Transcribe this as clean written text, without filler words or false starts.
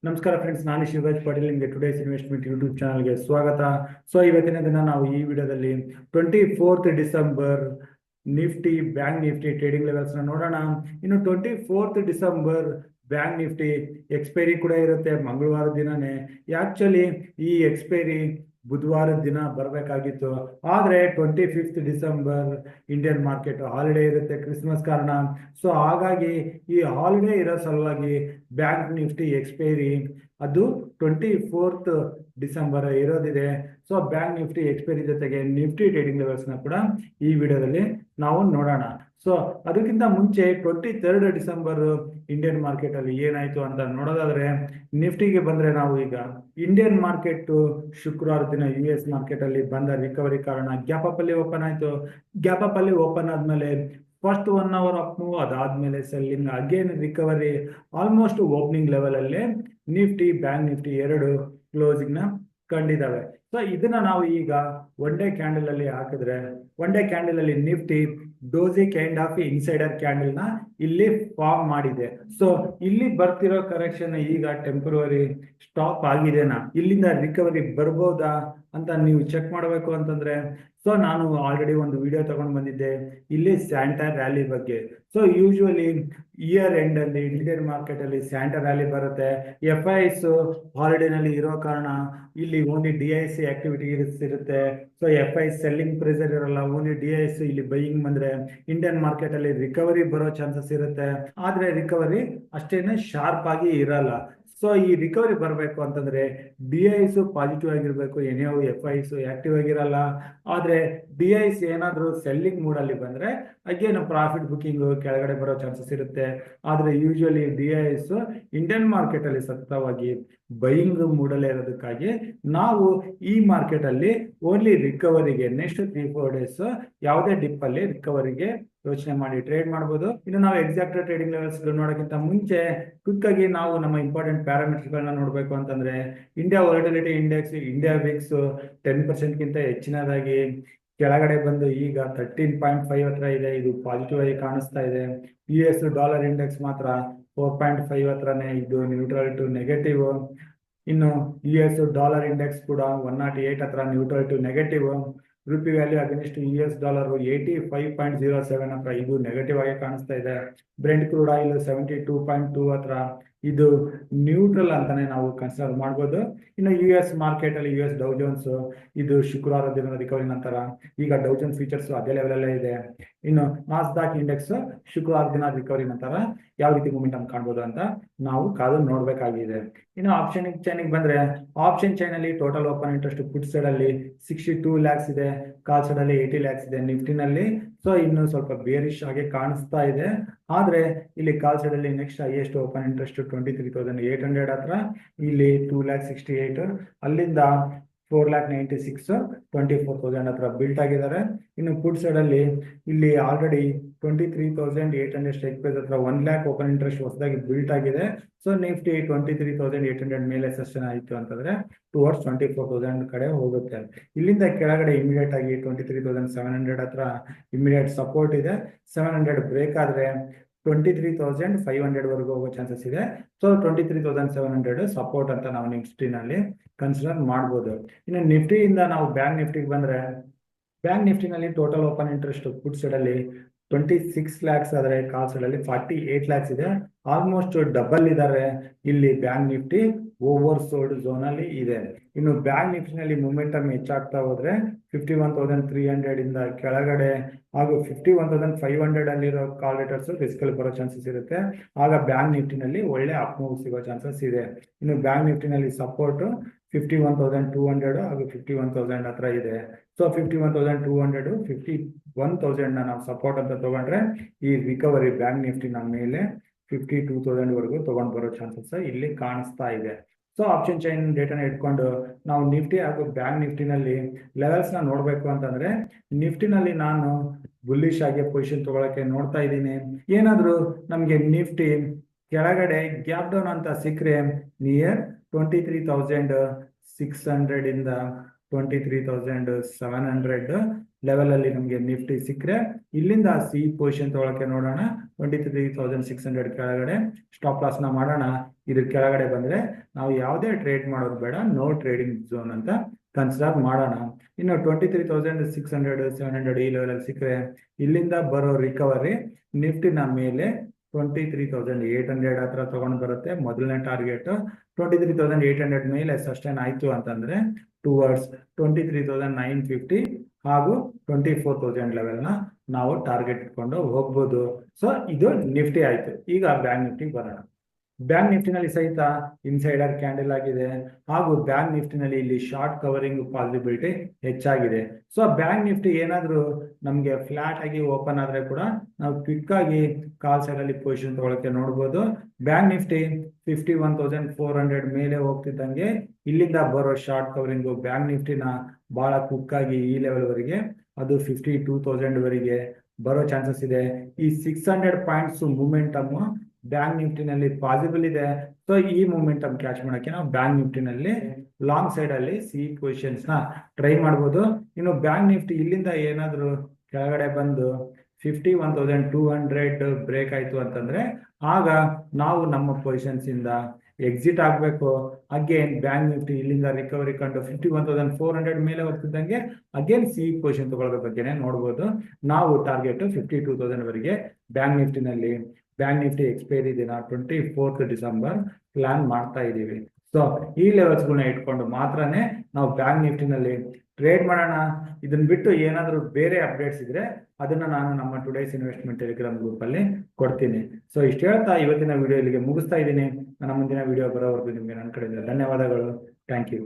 ನಮಸ್ಕಾರ ಫ್ರೆಂಡ್ಸ್, ನಾನು ಶಿವರಾಜ್ ಪಾಟೀಲ್. ನಿಮಗೆ ಟುಡೇಸ್ ಇನ್ವೆಸ್ಟ್ಮೆಂಟ್ ಯೂಟ್ಯೂಬ್ ಚಾನಲ್ಗೆ ಸ್ವಾಗತ. ಇವತ್ತಿನ ದಿನ ನಾವು ಈ ವಿಡಿಯೋದಲ್ಲಿ 24 December Nifty bank Nifty trading ಲೆವೆಲ್ಸ್ನ ನೋಡೋಣ. ಇನ್ನು 24 ಡಿಸೆಂಬರ್ ಬ್ಯಾಂಕ್ ನಿಫ್ಟಿ ಎಕ್ಸ್ಪೈರಿ ಕೂಡ ಇರುತ್ತೆ ಮಂಗಳವಾರ ದಿನನೇ. ಆಕ್ಚುಲಿ ಈ ಎಕ್ಸ್ಪೈರಿ ಬುಧವಾರದ ದಿನ ಬರಬೇಕಾಗಿತ್ತು, ಆದರೆ 25 ಡಿಸೆಂಬರ್ ಇಂಡಿಯನ್ ಮಾರ್ಕೆಟ್ ಹಾಲಿಡೇ ಇರುತ್ತೆ, ಕ್ರಿಸ್ಮಸ್ ಕಾರಣ. ಸೊ ಹಾಗಾಗಿ ಈ ಹಾಲಿಡೇ ಇರೋ ಸಲುವಾಗಿ ಬ್ಯಾಂಕ್ ನಿಫ್ಟಿ ಎಕ್ಸ್ಪೈರಿ ಅದು 24 ಡಿಸೆಂಬರ್ ಇರೋದಿದೆ. ಸೊ ಬ್ಯಾಂಕ್ ನಿಫ್ಟಿ ಎಕ್ಸ್ಪೈರಿ ಜೊತೆಗೆ ನಿಫ್ಟಿ ಟ್ರೇಡಿಂಗ್ ಲೆವೆಲ್ಸ್ನ ಕೂಡ ಈ ವಿಡಿಯೋದಲ್ಲಿ ನಾವು ನೋಡೋಣ. ಸೊ ಅದಕ್ಕಿಂತ ಮುಂಚೆ 23 ಡಿಸೆಂಬರ್ ಇಂಡಿಯನ್ ಮಾರ್ಕೆಟ್ ಅಲ್ಲಿ ಏನಾಯ್ತು ಅಂತ ನೋಡೋದಾದ್ರೆ, ನಿಫ್ಟಿಗೆ ಬಂದ್ರೆ ನಾವು ಈಗ ಇಂಡಿಯನ್ ಮಾರ್ಕೆಟ್ ಶುಕ್ರವಾರ ದಿನ US ಮಾರ್ಕೆಟ್ ಅಲ್ಲಿ ಬಂದ ರಿಕವರಿ ಕಾರಣ ಗ್ಯಾಪ್ ಅಪ್ ಅಲ್ಲಿ ಓಪನ್ ಆಯ್ತು. ಗ್ಯಾಪ್ ಅಪ್ ಅಲ್ಲಿ ಓಪನ್ ಆದ್ಮೇಲೆ ಫಸ್ಟ್ 1 ಅವರ್ ಅಪ್ ಮೂವ್, ಅದಾದ್ಮೇಲೆ selling, again recovery. Almost opening level ಅಲ್ಲಿ ನಿಫ್ಟಿ ಬ್ಯಾಂಕ್ ನಿಫ್ಟಿ ಎರಡು ಕ್ಲೋಸಿಂಗ್ ನ ಕಂಡಿದ್ದಾವೆ. ಸೊ ಇದನ್ನ ನಾವು ಈಗ ಒನ್ ಡೇ ಕ್ಯಾಂಡಲ್ ಅಲ್ಲಿ ಹಾಕಿದ್ರೆ, ಒನ್ ಡೇ ಕ್ಯಾಂಡಲ್ ಅಲ್ಲಿ Nifty doji kind of insider candle ನ ಇಲ್ಲಿ ಫಾರ್ಮ್ ಮಾಡಿದೆ. ಸೊ ಇಲ್ಲಿ ಬರ್ತಿರೋ ಕರೆಕ್ಷನ್ ಈಗ ಟೆಂಪರರಿ ಸ್ಟಾಪ್ ಆಗಿದೆನಾ, ಇಲ್ಲಿಂದ ರಿಕವರಿ ಬರ್ಬೋದಾ ಅಂತ ನೀವು ಚೆಕ್ ಮಾಡಬೇಕು ಅಂತಂದ್ರೆ, ಸೊ ನಾನು ಆಲ್ರೆಡಿ ಒಂದು ವಿಡಿಯೋ ತಗೊಂಡು ಬಂದಿದ್ದೆ ಇಲ್ಲಿ ಸ್ಯಾಂಟಾ ರ್ಯಾಲಿ ಬಗ್ಗೆ. ಸೊ ಯೂಶುವಲಿ ಇಯರ್ ಎಂಡ್ ಅಲ್ಲಿ ಇಂಡಿಯನ್ ಮಾರ್ಕೆಟ್ ಅಲ್ಲಿ ಸ್ಯಾಂಟಾ ರ್ಯಾಲಿ ಬರುತ್ತೆ. FIs ಹಾಲಿಡೇನಲ್ಲಿ ಇರೋ ಕಾರಣ ಇಲ್ಲಿ ಓನ್ಲಿ DIC ಆಕ್ಟಿವಿಟಿ ಇರುತ್ತೆ. ಸೊ FI ಸೆಲ್ಲಿಂಗ್ ಪ್ರೆಸರ್ ಇರಲ್ಲ, ಓನ್ಲಿ DIC ಇಲ್ಲಿ ಬೈಯಿಂಗ್ ಬಂದ್ರೆ ಇಂಡಿಯನ್ ಮಾರ್ಕೆಟ್ ಅಲ್ಲಿ ರಿಕವರಿ ಬರೋ ಚಾನ್ಸಸ್ ಇರುತ್ತೆ. ಆದ್ರೆ ರಿಕವರಿ ಅಷ್ಟೇನೆ ಶಾರ್ಪ್ ಆಗಿ ಇರಲ್ಲ. ಸೊ ಈ ರಿಕವರಿ ಬರಬೇಕು ಅಂತಂದ್ರೆ DIs ಪಾಸಿಟಿವ್ ಆಗಿರ್ಬೇಕು, ಏನ್ಯಾವ FIs ಆಕ್ಟಿವ್ ಆಗಿರಲ್ಲ. ಆದ್ರೆ DIs ಏನಾದ್ರು ಸೆಲ್ಲಿಂಗ್ ಮೂಡ್ ಅಲ್ಲಿ ಬಂದ್ರೆ ಅಗೇನ್ ಪ್ರಾಫಿಟ್ ಬುಕಿಂಗ್ ಕೆಳಗಡೆ ಬರೋ ಚಾನ್ಸಸ್ ಇರುತ್ತೆ. ಆದ್ರೆ ಯೂಶುವಲಿ DIs ಇಂಡಿಯನ್ ಮಾರ್ಕೆಟ್ ಅಲ್ಲಿ ಸತತವಾಗಿ ಬೈಯಿಂಗ್ ಮೂಡಲ್ಲೇ ಇರೋದಕ್ಕಾಗಿ ನಾವು ಈ ಮಾರ್ಕೆಟ್ ಅಲ್ಲಿ ಓನ್ಲಿ ರಿಕವರಿಗೆ ನೆಕ್ಸ್ಟ್ 3-4 ಡೇಸ್ ಯಾವುದೇ ಡಿಪ್ ಅಲ್ಲಿ ರಿಕವರಿಗೆ ಯೋಚನೆ ಮಾಡಿ ಟ್ರೇಡ್ ಮಾಡಬಹುದು. ಇನ್ನು ನಾವು ಎಕ್ಸಾಕ್ಟ್ ಟ್ರೇಡಿಂಗ್ ಲೆವೆಲ್ಸ್ ನೋಡೋಕ್ಕಿಂತ ಮುಂಚೆ ಕ್ವಿಕ್ ಆಗಿ ನಾವು ನಮ್ಮ ಇಂಪಾರ್ಟೆಂಟ್ ಪ್ಯಾರಾಮೀಟರ್ಸ್ ಗಳನ್ನ ನೋಡಬೇಕು ಅಂತಂದ್ರೆ, India volatility index, India Vicks 10% ಗಿಂತ ಹೆಚ್ಚಿನದಾಗಿ ಕೆಳಗಡೆ ಬಂದು ಈಗ 13.5 ಹತ್ರ ಇದೆ. ಇದು ಪಾಸಿಟಿವ್ ಆಗಿ ಕಾಣಿಸ್ತಾ ಇದೆ. US ಡಾಲರ್ ಇಂಡೆಕ್ಸ್ ಮಾತ್ರ 4.5 ಹತ್ರನೇ ಇದ್ದು ನ್ಯೂಟ್ರಲ್ ಟು ನೆಗೆಟಿವ್. ಇನ್ನು US ಡಾಲರ್ ಇಂಡೆಕ್ಸ್ ಕೂಡ 108 ಹತ್ರ neutral to negative. Rupee value against US dollar 85.07 ಹತ್ರ ಇದು ನೆಗೆಟಿವ್ ಆಗಿ ಕಾಣಿಸ್ತಾ ಇದೆ. ಬ್ರೆಂಟ್ ಕ್ರೂಡ್ ಆಯಿಲ್ 72.2 ಹತ್ರ ಇದು ನ್ಯೂಟ್ರಲ್ ಅಂತಾನೆ ನಾವು ಕನ್ಸಿಡರ್ ಮಾಡ್ಬೋದು. ಇನ್ನು US ಮಾರ್ಕೆಟ್ ಅಲ್ಲಿ US ಡೌ ಜೋನ್ಸ್ ಇದು ಶುಕ್ರವಾರ ದಿನದ ರಿಕವರಿ ನಂತರ ಈಗ ಡೌ ಜೋನ್ಸ್ ಫೀಚರ್ಸ್ ಅದೇ ಲೆವೆಲ್ ಅಲ್ಲೇ ಇದೆ. ಇನ್ನು ನಾಸ್ಡಾಕ್ ಇಂಡೆಕ್ಸ್ ಶುಕ್ರವಾರ ದಿನ ರಿಕವರಿ ನಂತರ ಯಾವ ರೀತಿ ಮೂಮೆಂಟಮ್ ಕಾಣ್ಬೋದು ಅಂತ ನಾವು ಕಾದು ನೋಡ್ಬೇಕಾಗಿದೆ. ಇನ್ನು ಆಪ್ಷನ್ ಚೈನಿಗೆ ಬಂದ್ರೆ, ಆಪ್ಷನ್ ಚೈನ್ ಅಲ್ಲಿ total open interest put side ಅಲ್ಲಿ 62 lakhs ಇದೆ, ಕಾಲ್ ಸೈಡ್ ಅಲ್ಲಿ 80 lakhs ಇದೆ ನಿಫ್ಟಿನಲ್ಲಿ. ಸೊ ಇನ್ನು ಸ್ವಲ್ಪ ಬೇರಿಶ್ ಆಗಿ ಕಾಣಿಸ್ತಾ ಇದೆ. ಆದ್ರೆ ಇಲ್ಲಿ ಕಾಲ್ ಸೈಡ್ ಅಲ್ಲಿ ನೆಕ್ಸ್ಟ್ ಹೈಯೆಸ್ಟ್ ಓಪನ್ ಇಂಟ್ರೆಸ್ಟ್ 23,800 ಹತ್ರ, ಇಲ್ಲಿ 2,68,000, ಅಲ್ಲಿಂದ 4,96,000, 24,000 ಹತ್ರ ಬಿಲ್ಟ್ ಆಗಿದ್ದಾರೆ. ಇನ್ನು ಪುಟ್ ಸೈಡ್ ಅಲ್ಲಿ ಇಲ್ಲಿ ಆಲ್ರೆಡಿ 23,800 ಸ್ಟ್ರೈಕ್ ಪ್ರೈಸ್ ಹತ್ರ 1 lakh ಓಪನ್ ಇಂಟ್ರೆಸ್ಟ್ ಹೊಸದಾಗಿ ಬಿಲ್ಟ್ ಆಗಿದೆ. ಸೊ ನಿಫ್ಟಿ 23,800 ಮೇಲೆ ಸೆಷನ್ ಆಯಿತು ಅಂತಂದ್ರೆ ಟುವರ್ಡ್ಸ್ 24,000 ಕಡೆ ಹೋಗುತ್ತೆ. ಇಲ್ಲಿಂದ ಕೆಳಗಡೆ ಇಮಿಡಿಯೇಟ್ ಆಗಿ 23,700 ಹತ್ರ ಇಮಿಡಿಯೇಟ್ ಸಪೋರ್ಟ್ ಇದೆ. 700 ಬ್ರೇಕ್ ಆದ್ರೆ 23,500 ವರೆಗೂ ಹೋಗೋ ಚಾನ್ಸಸ್ ಇದೆ. ಸೊ 23,700 ಸಪೋರ್ಟ್ ಅಂತ ನಾವು ನಿಫ್ಟಿನಲ್ಲಿ ಕನ್ಸಿಡರ್ ಮಾಡ್ಬೋದು. ಇನ್ನು ನಿಫ್ಟಿಯಿಂದ ನಾವು ಬ್ಯಾಂಕ್ ನಿಫ್ಟಿಗೆ ಬಂದ್ರೆ, ಬ್ಯಾಂಕ್ ನಿಫ್ಟಿನಲ್ಲಿ total open interest put side ಅಲ್ಲಿ 26 lakhs ಆದ್ರೆ ಕಾಲ್ ಸೈಡ್ ಅಲ್ಲಿ 48 lakhs ಇದೆ. ಆಲ್ಮೋಸ್ಟ್ ಡಬಲ್ ಇದ್ದಾರೆ. ಇಲ್ಲಿ bank Nifty over sold zone ಅಲ್ಲಿ ಇದೆ. ಇನ್ನು ಬ್ಯಾಂಕ್ ನಿಫ್ಟಿನಲ್ಲಿ ಮೂಮೆಂಟಮ್ ಹೆಚ್ಚಾಗ್ತಾ ಹೋದ್ರೆ 51,300 ಇಂದ ಕೆಳಗಡೆ ಹಾಗೂ 51,500 ಅಲ್ಲಿರೋ ಕಾಲ್ ರೇಟರ್ಸ್ ರಿಸ್ಕ್ ಅಲ್ಲಿ ಬರೋ ಚಾನ್ಸಸ್ ಇರುತ್ತೆ. ಆಗ ಬ್ಯಾಂಕ್ ನಿಫ್ಟಿನಲ್ಲಿ ಒಳ್ಳೆ ಅಪ್ ಮೂವ್ ಸಿಗೋ ಚಾನ್ಸಸ್ ಇದೆ. ಇನ್ನು ಬ್ಯಾಂಕ್ ನಿಫ್ಟಿನಲ್ಲಿ ಸಪೋರ್ಟ್ 51,200 ಹಾಗೂ 51,000 ಹತ್ರ ಇದೆ. ಸೊ 51,200, 51,000 ನಾವು ಸಪೋರ್ಟ್ ಅಂತ ತಗೊಂಡ್ರೆ ಈ ರಿಕವರಿ ಬ್ಯಾಂಕ್ ನಿಫ್ಟಿನ ಮೇಲೆ 52,000 ವರೆಗೂ ತಗೊಂಡ್ ಬರೋ ಚಾನ್ಸಸ್ ಇಲ್ಲಿ ಕಾಣಿಸ್ತಾ ಇದೆ. ಸೊ ಆಪ್ಷನ್ ಚೈನ್ ಡೇಟಾನ ಇಟ್ಕೊಂಡು ನಾವು ನಿಫ್ಟಿ ಹಾಗೂ ಬ್ಯಾಂಕ್ ನಿಫ್ಟಿನಲ್ಲಿ ಲೆವೆಲ್ಸ್ ನ ನೋಡ್ಬೇಕು ಅಂತಂದ್ರೆ, ನಿಫ್ಟಿನಲ್ಲಿ ನಾನು ಬುಲ್ಲಿಶ್ ಆಗಿ ಪೊಸಿಷನ್ ತಗೊಳಕ್ಕೆ ನೋಡ್ತಾ ಇದ್ದೀನಿ. ಏನಾದ್ರು ನಮ್ಗೆ ನಿಫ್ಟಿ ಕೆಳಗಡೆ ಗ್ಯಾಪ್ ಡೌನ್ ಅಂತ ಸಿಕ್ಕರೆ ನಿಯರ್ 23,600 ಇಂದ 23,700 ಲೆವೆಲ್ ಅಲ್ಲಿ ನಮಗೆ ನಿಫ್ಟಿ ಸಿಕ್ಕರೆ ಇಲ್ಲಿಂದ ಸಿ ಪೊಸಿಷನ್ ತಗೊಳಕ್ಕೆ ನೋಡೋಣ. 23,600 ಕೆಳಗಡೆ ಸ್ಟಾಪ್ ಲಾಸ್ ನ ಮಾಡೋಣ. ಇದ್ರ ಕೆಳಗಡೆ ಬಂದ್ರೆ ನಾವು ಯಾವುದೇ ಟ್ರೇಡ್ ಮಾಡೋದು ಬೇಡ, ನೋ ಟ್ರೇಡಿಂಗ್ ಝೋನ್ ಅಂತ ಕನ್ಸಿಡರ್ ಮಾಡೋಣ. ಇನ್ನು 23,600 700 ಈ ಲೆವೆಲ್ ಅಲ್ಲಿ ಸಿಕ್ಕರೆ ಇಲ್ಲಿಂದ ಬರೋ ರಿಕವರಿ ನಿಫ್ಟಿನ ಮೇಲೆ 23,800 ಹತ್ರ ತಗೊಂಡು ಬರುತ್ತೆ. ಮೊದಲನೇ ಟಾರ್ಗೆಟ್ 23,800 ಮೇಲೆ ಸಸ್ಟೈನ್ ಆಯ್ತು ಅಂತಂದ್ರೆ ಟುವರ್ಡ್ಸ್ 23,950 ಹಾಗೂ 24,000 ಲೆವೆಲ್ ನ ನಾವು ಟಾರ್ಗೆಟ್ ಇಟ್ಕೊಂಡು ಹೋಗ್ಬೋದು. ಸೊ ಇದು ನಿಫ್ಟಿ ಆಯ್ತು. ಈಗ ಬ್ಯಾಂಕ್ ನಿಫ್ಟಿ ಬರೋಣ. ಬ್ಯಾಂಕ್ ನಿಫ್ಟಿನಲ್ಲಿ ಸಹಿತ ಇನ್ಸೈಡರ್ ಕ್ಯಾಂಡಲ್ ಆಗಿದೆ ಹಾಗೂ ಬ್ಯಾಂಕ್ ನಿಫ್ಟಿನಲ್ಲಿ ಇಲ್ಲಿ ಶಾರ್ಟ್ ಕವರಿಂಗ್ ಪಾಸಿಬಿಲಿಟಿ ಹೆಚ್ಚಾಗಿದೆ. ಸೊ ಬ್ಯಾಂಕ್ ನಿಫ್ಟಿ ಏನಾದ್ರೂ ನಮ್ಗೆ ಫ್ಲಾಟ್ ಆಗಿ ಓಪನ್ ಆದ್ರೆ ಕೂಡ ನಾವು ಕ್ವಿಕ್ ಆಗಿ ಕಾಲ್ ಸೈಡ್ ಅಲ್ಲಿ ಪೊಸಿಷನ್ ತಗೊಳಕ್ಕೆ ನೋಡ್ಬೋದು. ಬ್ಯಾಂಕ್ ನಿಫ್ಟಿ 51,400 ಮೇಲೆ ಹೋಗ್ತಿದ್ದಂಗೆ ಇಲ್ಲಿಂದ ಬರೋ ಶಾರ್ಟ್ ಕವರಿಂಗ್ ಬ್ಯಾಂಕ್ ನಿಫ್ಟಿನ ಬಹಳ ಕ್ವಿಕ್ ಆಗಿ ಈ ಲೆವೆಲ್ ವರೆಗೆ ಅದು 52,000 ವರೆಗೆ ಬರೋ ಚಾನ್ಸಸ್ ಇದೆ. ಈ 600 ಪಾಯಿಂಟ್ಸ್ ಮೂಮೆಂಟಮ್ ಬ್ಯಾಂಕ್ ನಿಫ್ಟಿನಲ್ಲಿ ಪಾಸಿಬಲ್ ಇದೆ. ಸೊ ಈ ಮೂಮೆಂಟಮ್ ಕ್ಯಾಚ್ ಮಾಡಕ್ಕೆ ನಾವು ಬ್ಯಾಂಕ್ ನಿಫ್ಟಿನಲ್ಲಿ ಲಾಂಗ್ ಸೈಡ್ ಅಲ್ಲಿ ಸಿ ಪೊಸಿಷನ್ಸ್ ನ ಟ್ರೈ ಮಾಡಬಹುದು. ಇನ್ನು ಬ್ಯಾಂಕ್ ನಿಫ್ಟಿ ಇಲ್ಲಿಂದ ಏನಾದ್ರು ಕೆಳಗಡೆ ಬಂದು 51,200 ಬ್ರೇಕ್ ಆಯ್ತು ಅಂತಂದ್ರೆ ಆಗ ನಾವು ನಮ್ಮ ಪೊಸಿಷನ್ಸ್ ಇಂದ ಎಕ್ಸಿಟ್ ಆಗ್ಬೇಕು. ಅಗೇನ್ ಬ್ಯಾಂಕ್ ನಿಫ್ಟಿ ಇಲ್ಲಿಂದ ರಿಕವರಿ ಕಂಡು 51,400 ಮೇಲೆ ಹೋಗ್ತಿದ್ದಂಗೆ ಅಗೇನ್ ಸಿ ಪೊಸಿಷನ್ ತಗೊಳ್ಳೋದ್ರ ಬಗ್ಗೆನೇ ನೋಡ್ಬೋದು. ನಾವು ಟಾರ್ಗೆಟ್ 52,000 ವರೆಗೆ ಬ್ಯಾಂಕ್ ನಿಫ್ಟಿನಲ್ಲಿ ಬ್ಯಾಂಕ್ ನಿಫ್ಟಿ ಎಕ್ಸ್ಪೈರಿ ದಿನ 24th ಡಿಸೆಂಬರ್ ಪ್ಲಾನ್ ಮಾಡ್ತಾ ಇದ್ದೀವಿ. ಸೊ ಈ ಲೆವೆಲ್ಸ್ಗಳನ್ನ ಇಟ್ಕೊಂಡು ಮಾತ್ರನೇ ನಾವು ಬ್ಯಾಂಕ್ ನಿಫ್ಟಿನಲ್ಲಿ ಟ್ರೇಡ್ ಮಾಡೋಣ. ಇದನ್ನ ಬಿಟ್ಟು ಏನಾದರೂ ಬೇರೆ ಅಪ್ಡೇಟ್ಸ್ ಇದ್ರೆ ಅದನ್ನ ನಾನು ನಮ್ಮ ಟುಡೇಸ್ ಇನ್ವೆಸ್ಟ್ಮೆಂಟ್ ಟೆಲಿಗ್ರಾಮ್ ಗ್ರೂಪ್ ಅಲ್ಲಿ ಕೊಡ್ತೀನಿ. ಸೊ ಇಷ್ಟು ಹೇಳ್ತಾ ಇವತ್ತಿನ ವಿಡಿಯೋ ಇಲ್ಲಿಗೆ ಮುಗಿಸ್ತಾ ಇದ್ದೀನಿ. ನನ್ನ ಮುಂದಿನ ವಿಡಿಯೋ ಬರೋವರೆಗೂ ನಿಮಗೆ ನನ್ನ ಕಡೆಯಿಂದ ಧನ್ಯವಾದಗಳು. Thank you.